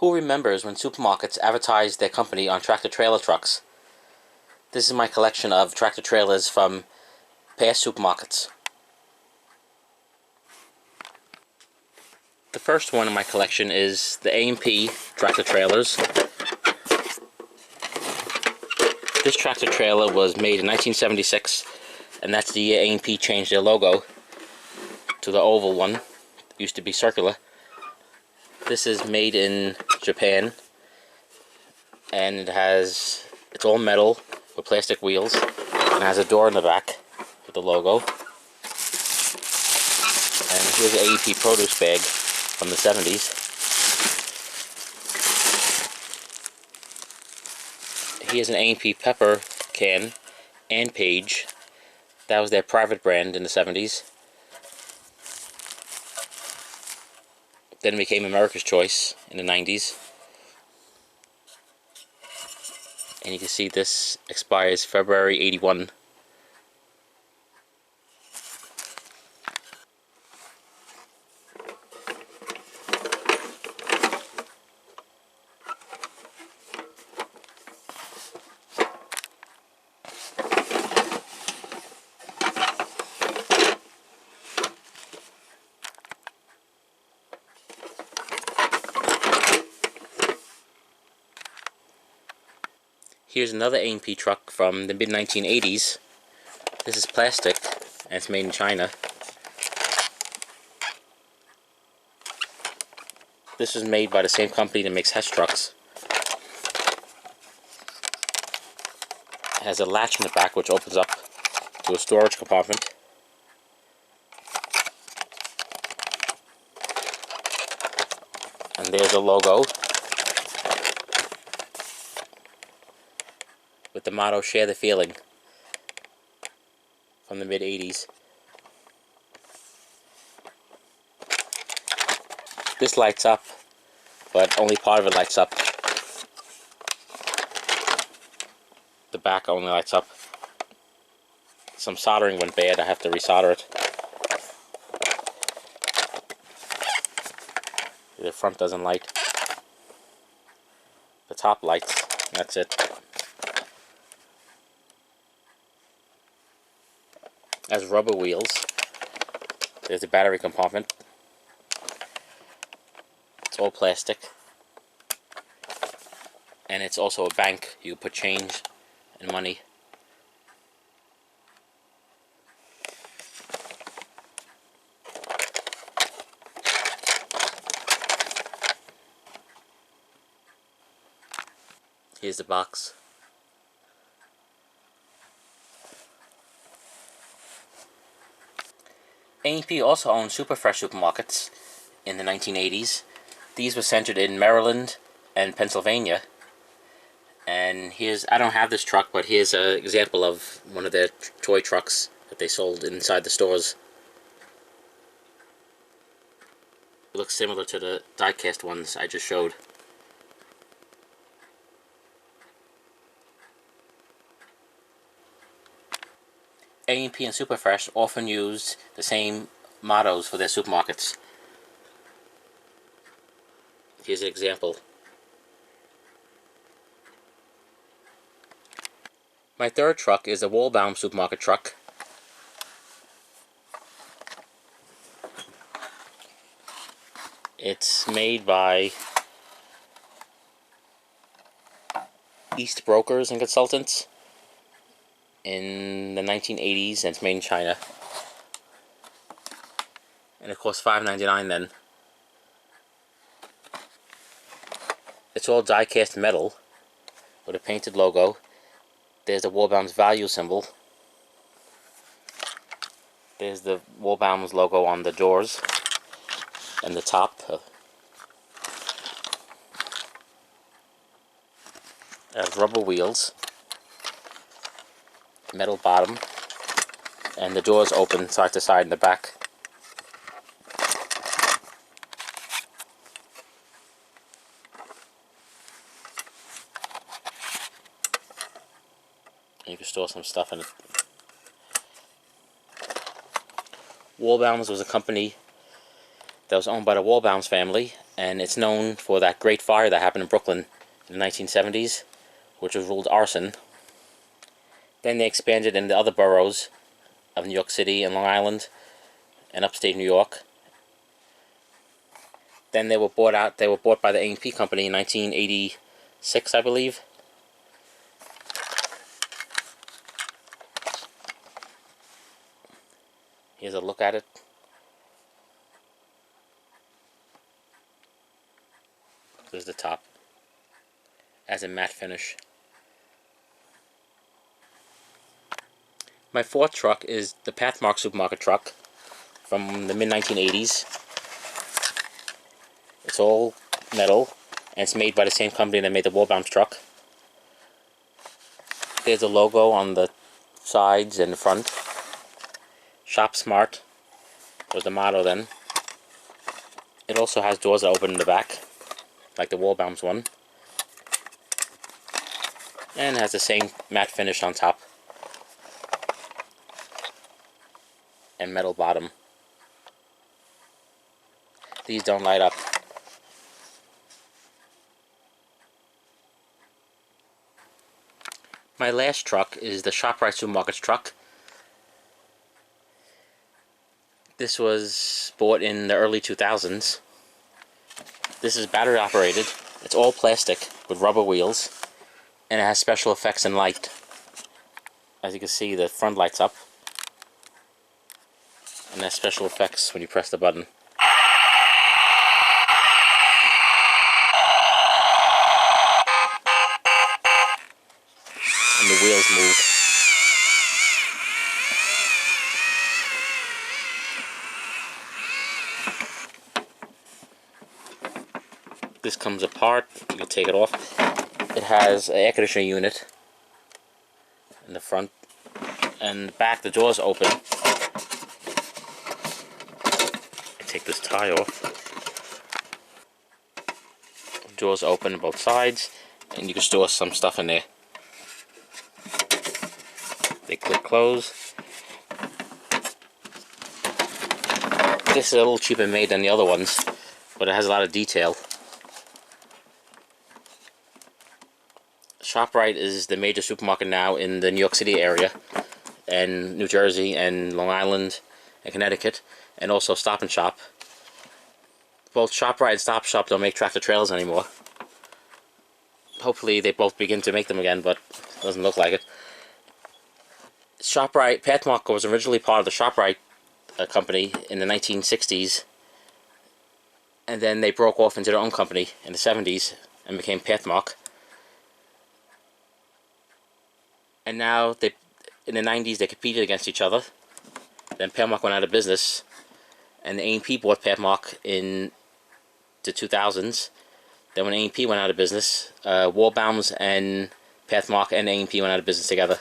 Who remembers when supermarkets advertised their company on tractor-trailer trucks? This is my collection of tractor-trailers from past supermarkets. The first one in my collection is the A&P tractor-trailers. This tractor-trailer was made in 1976, and that's the year A&P changed their logo to the oval one. It used to be circular. This is made in Japan, and it's all metal with plastic wheels, and has a door in the back with the logo. And here's an A&P produce bag from the 70s. Here's an A&P pepper can and Page. That was their private brand in the 70s. Then it became America's Choice in the 90s. And you can see this expires February 81. Here's another A&P truck from the mid-1980s. This is plastic, and it's made in China. This was made by the same company that makes Hess trucks. It has a latch in the back which opens up to a storage compartment. And there's a logo with the motto, "Share the Feeling," from the mid-80s. This lights up, but only part of it lights up. The back only lights up. Some soldering went bad, I have to resolder it. The front doesn't light. The top lights, that's it. Has rubber wheels. There's a battery compartment. It's all plastic. And it's also a bank. You put change and money. Here's the box. A&P also owned Superfresh supermarkets in the 1980s. These were centered in Maryland and Pennsylvania. And I don't have this truck, but here's an example of one of their toy trucks that they sold inside the stores. It looks similar to the die-cast ones I just showed. A&P and Superfresh often used the same mottos for their supermarkets. Here's an example. My third truck is a Waldbaums supermarket truck. It's made by East Brokers and Consultants in the 1980s, and it's made in China. And it cost $5.99 then. It's all die-cast metal with a painted logo. There's the Waldbaums value symbol. There's the Waldbaums logo on the doors and the top. Has rubber wheels, metal bottom, and the doors open side to side in the back. You can store some stuff in it. Waldbaums was a company that was owned by the Waldbaums family, and it's known for that great fire that happened in Brooklyn in the 1970s, which was ruled arson. Then they expanded into other boroughs of New York City and Long Island and upstate New York. Then they were bought out. They were bought by the A&P company in 1986, I believe. Here's a look at it. There's the top. As a matte finish. My fourth truck is the Pathmark supermarket truck from the mid-1980s. It's all metal, and it's made by the same company that made the Waldbaums truck. There's a logo on the sides and the front. Shop Smart was the motto then. It also has doors that open in the back, like the Waldbaums one. And has the same matte finish on top. And metal bottom. These don't light up. My last truck is the Shop-Rite supermarket truck. This was bought in the early 2000s. This is battery operated. It's all plastic with rubber wheels, and it has special effects and light. As you can see, the front lights up, and there's special effects when you press the button. And the wheels move. This comes apart, you can take it off. It has an air conditioning unit in the front, and the back, the doors open. Take this tie off. Doors open on both sides, and you can store some stuff in there. They click close. This is a little cheaper made than the other ones, but it has a lot of detail. Shop-Rite is the major supermarket now in the New York City area, and New Jersey, and Long Island, and Connecticut, and also Stop and Shop. Both Shop-Rite and Stop Shop don't make tractor trailers anymore. Hopefully they both begin to make them again, but it doesn't look like it. Shop-Rite, Pathmark was originally part of the Shop-Rite company in the 1960s, and then they broke off into their own company in the 70s and became Pathmark. And now, in the 90s, they competed against each other. Then Pathmark went out of business, and the A&P bought Pathmark in the 2000s. Then when A&P went out of business, Waldbaums and Pathmark and A&P went out of business together.